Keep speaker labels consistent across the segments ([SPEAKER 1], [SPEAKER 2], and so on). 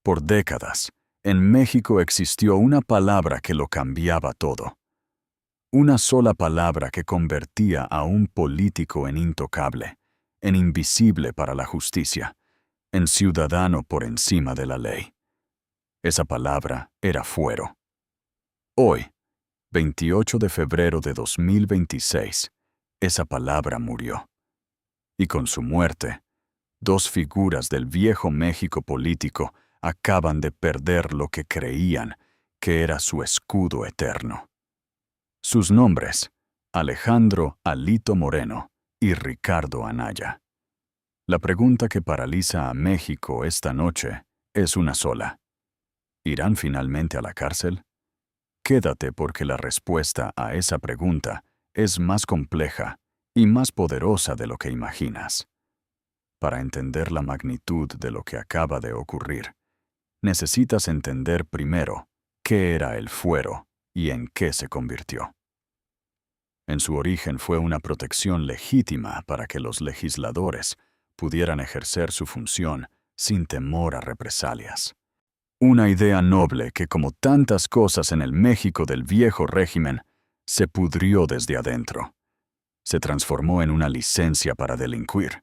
[SPEAKER 1] Por décadas, en México existió una palabra que lo cambiaba todo. Una sola palabra que convertía a un político en intocable, en invisible para la justicia, en ciudadano por encima de la ley. Esa palabra era fuero. Hoy, 28 de febrero de 2026, esa palabra murió. Y con su muerte, dos figuras del viejo México político acaban de perder lo que creían que era su escudo eterno. Sus nombres, Alejandro Alito Moreno y Ricardo Anaya. La pregunta que paraliza a México esta noche es una sola. ¿Irán finalmente a la cárcel? Quédate porque la respuesta a esa pregunta es más compleja y más poderosa de lo que imaginas. Para entender la magnitud de lo que acaba de ocurrir, necesitas entender primero qué era el fuero y en qué se convirtió. En su origen fue una protección legítima para que los legisladores pudieran ejercer su función sin temor a represalias. Una idea noble que, como tantas cosas en el México del viejo régimen, se pudrió desde adentro. Se transformó en una licencia para delinquir,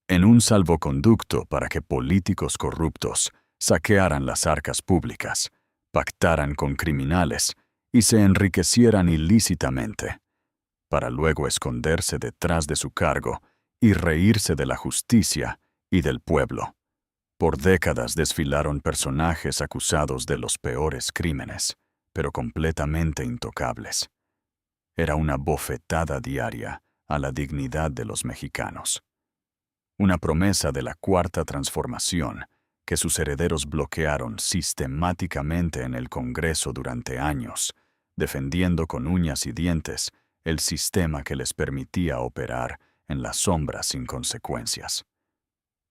[SPEAKER 1] en un salvoconducto para que políticos corruptos saquearan las arcas públicas, pactaran con criminales y se enriquecieran ilícitamente, para luego esconderse detrás de su cargo y reírse de la justicia y del pueblo. Por décadas desfilaron personajes acusados de los peores crímenes, pero completamente intocables. Era una bofetada diaria a la dignidad de los mexicanos. Una promesa de la Cuarta Transformación que sus herederos bloquearon sistemáticamente en el Congreso durante años, defendiendo con uñas y dientes el sistema que les permitía operar en la sombra sin consecuencias.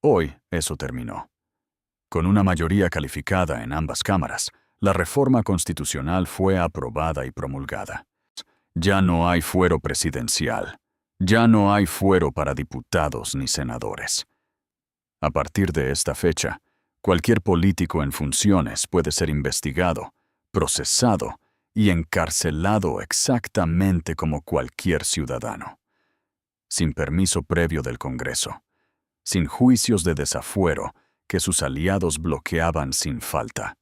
[SPEAKER 1] Hoy eso terminó. Con una mayoría calificada en ambas cámaras, la reforma constitucional fue aprobada y promulgada. Ya no hay fuero presidencial. Ya no hay fuero para diputados ni senadores. A partir de esta fecha, cualquier político en funciones puede ser investigado, procesado y encarcelado exactamente como cualquier ciudadano, sin permiso previo del Congreso, sin juicios de desafuero que sus aliados bloqueaban sin falta.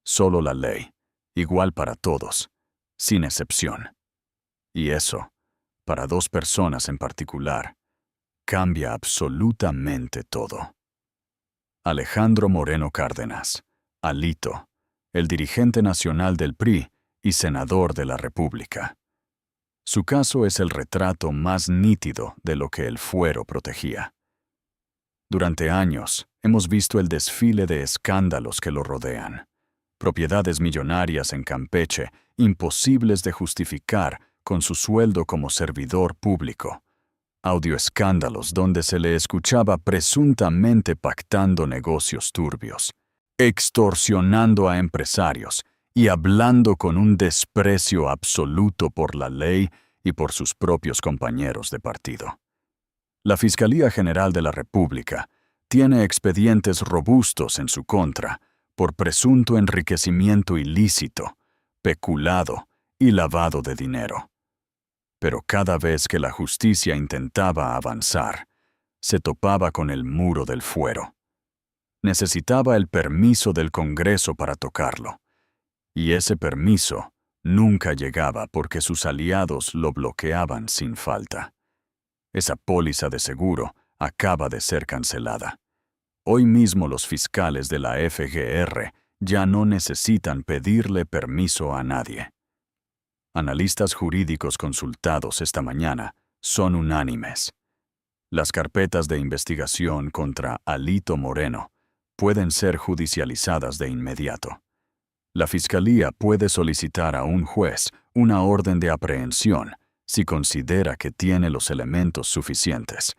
[SPEAKER 1] Solo la ley, igual para todos, sin excepción. Y eso, para dos personas en particular, cambia absolutamente todo. Alejandro Moreno Cárdenas, Alito, el dirigente nacional del PRI y senador de la República. Su caso es el retrato más nítido de lo que el fuero protegía. Durante años, hemos visto el desfile de escándalos que lo rodean. Propiedades millonarias en Campeche, imposibles de justificar con su sueldo como servidor público. Audioescándalos donde se le escuchaba presuntamente pactando negocios turbios, extorsionando a empresarios y hablando con un desprecio absoluto por la ley y por sus propios compañeros de partido. La Fiscalía General de la República tiene expedientes robustos en su contra por presunto enriquecimiento ilícito, peculado y lavado de dinero. Pero cada vez que la justicia intentaba avanzar, se topaba con el muro del fuero. Necesitaba el permiso del Congreso para tocarlo, y ese permiso nunca llegaba porque sus aliados lo bloqueaban sin falta. Esa póliza de seguro acaba de ser cancelada. Hoy mismo los fiscales de la FGR ya no necesitan pedirle permiso a nadie. Analistas jurídicos consultados esta mañana son unánimes. Las carpetas de investigación contra Alito Moreno pueden ser judicializadas de inmediato. La Fiscalía puede solicitar a un juez una orden de aprehensión si considera que tiene los elementos suficientes.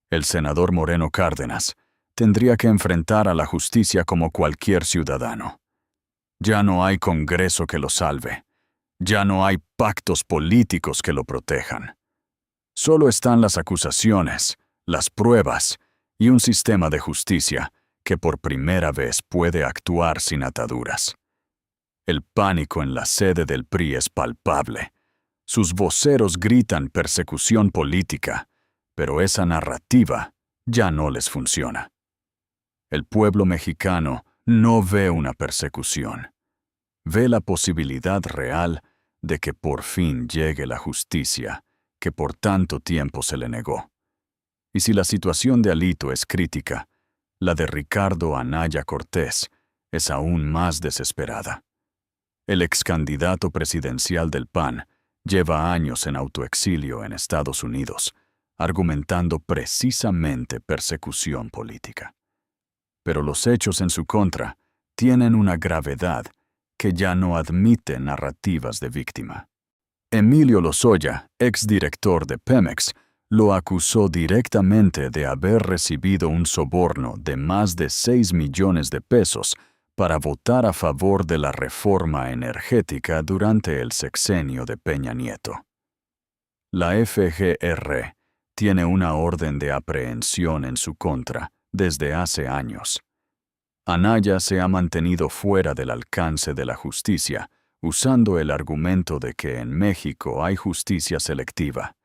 [SPEAKER 1] El senador Moreno Cárdenas tendría que enfrentar a la justicia como cualquier ciudadano. Ya no hay Congreso que lo salve. Ya no hay pactos políticos que lo protejan. Solo están las acusaciones, las pruebas y un sistema de justicia que por primera vez puede actuar sin ataduras. El pánico en la sede del PRI es palpable. Sus voceros gritan persecución política, pero esa narrativa ya no les funciona. El pueblo mexicano no ve una persecución. Ve la posibilidad real de que por fin llegue la justicia que por tanto tiempo se le negó. Y si la situación de Alito es crítica, la de Ricardo Anaya Cortés es aún más desesperada. El ex candidato presidencial del PAN lleva años en autoexilio en Estados Unidos, argumentando precisamente persecución política. Pero los hechos en su contra tienen una gravedad que ya no admite narrativas de víctima. Emilio Lozoya, exdirector de Pemex, lo acusó directamente de haber recibido un soborno de más de 6 millones de pesos para votar a favor de la reforma energética durante el sexenio de Peña Nieto. La FGR tiene una orden de aprehensión en su contra desde hace años. Anaya se ha mantenido fuera del alcance de la justicia, usando el argumento de que en México hay justicia selectiva,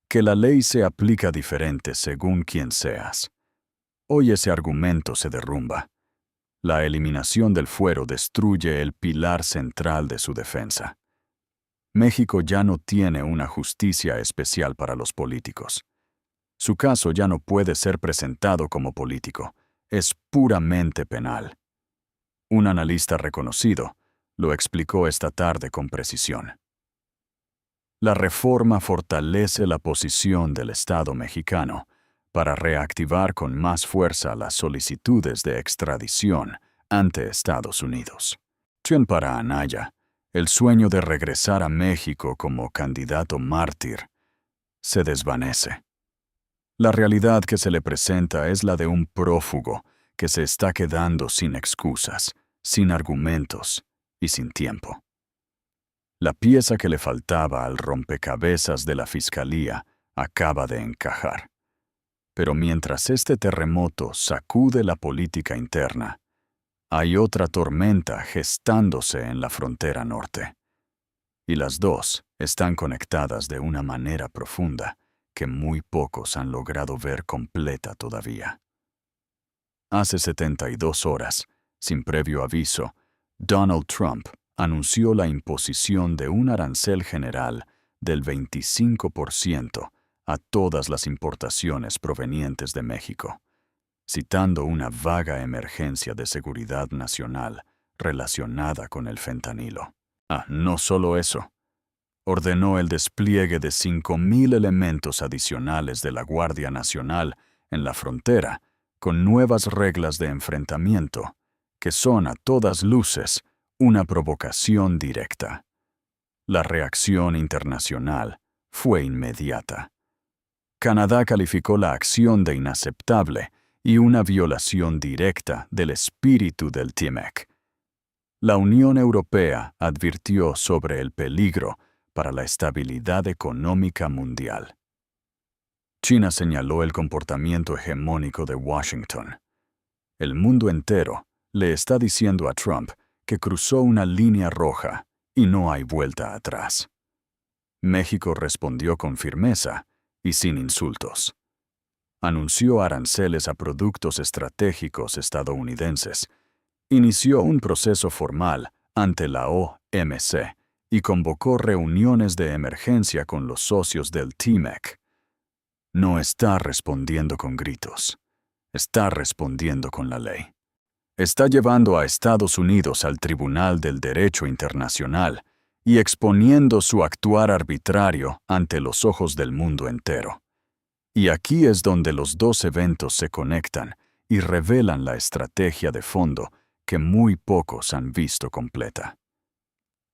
[SPEAKER 1] que la ley se aplica diferente según quien seas. Hoy ese argumento se derrumba. La eliminación del fuero destruye el pilar central de su defensa. México ya no tiene una justicia especial para los políticos. Su caso ya no puede ser presentado como político, es puramente penal. Un analista reconocido lo explicó esta tarde con precisión. La reforma fortalece la posición del Estado mexicano para reactivar con más fuerza las solicitudes de extradición ante Estados Unidos. Para Anaya, el sueño de regresar a México como candidato mártir se desvanece. La realidad que se le presenta es la de un prófugo que se está quedando sin excusas, sin argumentos y sin tiempo. La pieza que le faltaba al rompecabezas de la Fiscalía acaba de encajar. Pero mientras este terremoto sacude la política interna, hay otra tormenta gestándose en la frontera norte. Y las dos están conectadas de una manera profunda que muy pocos han logrado ver completa todavía. Hace 72 horas, sin previo aviso, Donald Trump anunció la imposición de un arancel general del 25% a todas las importaciones provenientes de México, citando una vaga emergencia de seguridad nacional relacionada con el fentanilo. No solo eso. Ordenó el despliegue de 5,000 elementos adicionales de la Guardia Nacional en la frontera, con nuevas reglas de enfrentamiento, que son a todas luces una provocación directa. La reacción internacional fue inmediata. Canadá calificó la acción de inaceptable y una violación directa del espíritu del TMEC. La Unión Europea advirtió sobre el peligro para la estabilidad económica mundial. China señaló el comportamiento hegemónico de Washington. El mundo entero le está diciendo a Trump que cruzó una línea roja y no hay vuelta atrás. México respondió con firmeza y sin insultos. Anunció aranceles a productos estratégicos estadounidenses, inició un proceso formal ante la OMC y convocó reuniones de emergencia con los socios del TMEC. No está respondiendo con gritos, está respondiendo con la ley. Está llevando a Estados Unidos al Tribunal del Derecho Internacional y exponiendo su actuar arbitrario ante los ojos del mundo entero. Y aquí es donde los dos eventos se conectan y revelan la estrategia de fondo que muy pocos han visto completa.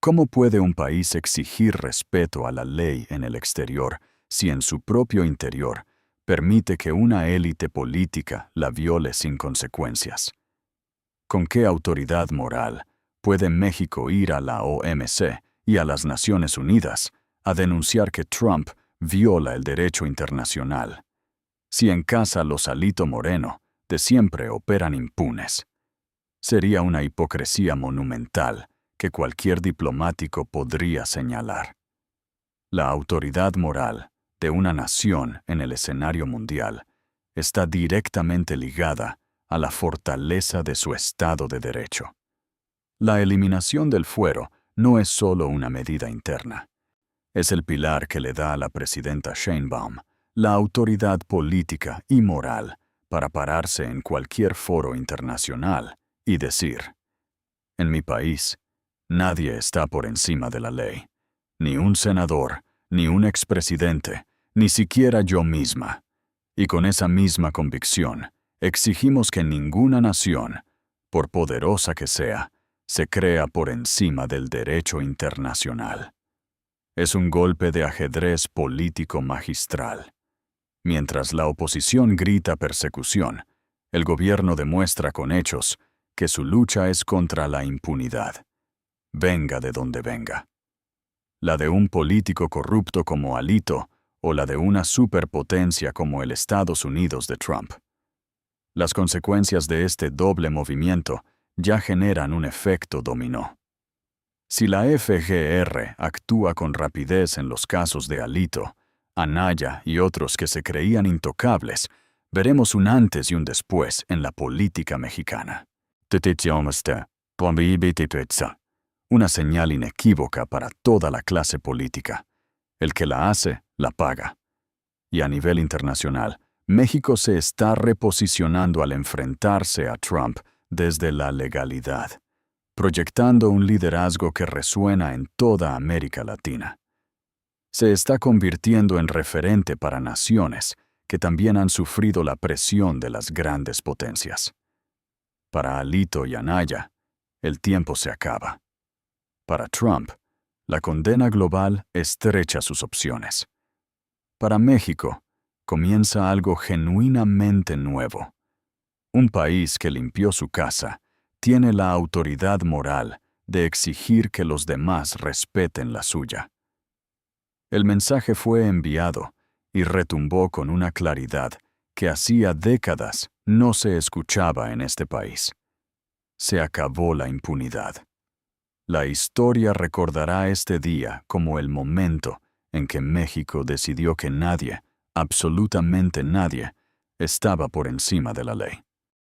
[SPEAKER 1] ¿Cómo puede un país exigir respeto a la ley en el exterior si en su propio interior permite que una élite política la viole sin consecuencias? ¿Con qué autoridad moral puede México ir a la OMC y a las Naciones Unidas a denunciar que Trump viola el derecho internacional? Si en casa los Alito Moreno de siempre operan impunes. Sería una hipocresía monumental que cualquier diplomático podría señalar. La autoridad moral de una nación en el escenario mundial está directamente ligada a la fortaleza de su Estado de Derecho. La eliminación del fuero no es solo una medida interna. Es el pilar que le da a la presidenta Sheinbaum la autoridad política y moral para pararse en cualquier foro internacional y decir: en mi país, nadie está por encima de la ley. Ni un senador, ni un expresidente, ni siquiera yo misma. Y con esa misma convicción, exigimos que ninguna nación, por poderosa que sea, se crea por encima del derecho internacional. Es un golpe de ajedrez político magistral. Mientras la oposición grita persecución, el gobierno demuestra con hechos que su lucha es contra la impunidad, venga de donde venga. La de un político corrupto como Alito o la de una superpotencia como el Estados Unidos de Trump. Las consecuencias de este doble movimiento ya generan un efecto dominó. Si la FGR actúa con rapidez en los casos de Alito, Anaya y otros que se creían intocables, veremos un antes y un después en la política mexicana. Una señal inequívoca para toda la clase política. El que la hace, la paga. Y a nivel internacional, México se está reposicionando al enfrentarse a Trump desde la legalidad, proyectando un liderazgo que resuena en toda América Latina. Se está convirtiendo en referente para naciones que también han sufrido la presión de las grandes potencias. Para Alito y Anaya, el tiempo se acaba. Para Trump, la condena global estrecha sus opciones. Para México, comienza algo genuinamente nuevo. Un país que limpió su casa tiene la autoridad moral de exigir que los demás respeten la suya. El mensaje fue enviado y retumbó con una claridad que hacía décadas no se escuchaba en este país. Se acabó la impunidad. La historia recordará este día como el momento en que México decidió que nadie, absolutamente nadie, estaba por encima de la ley.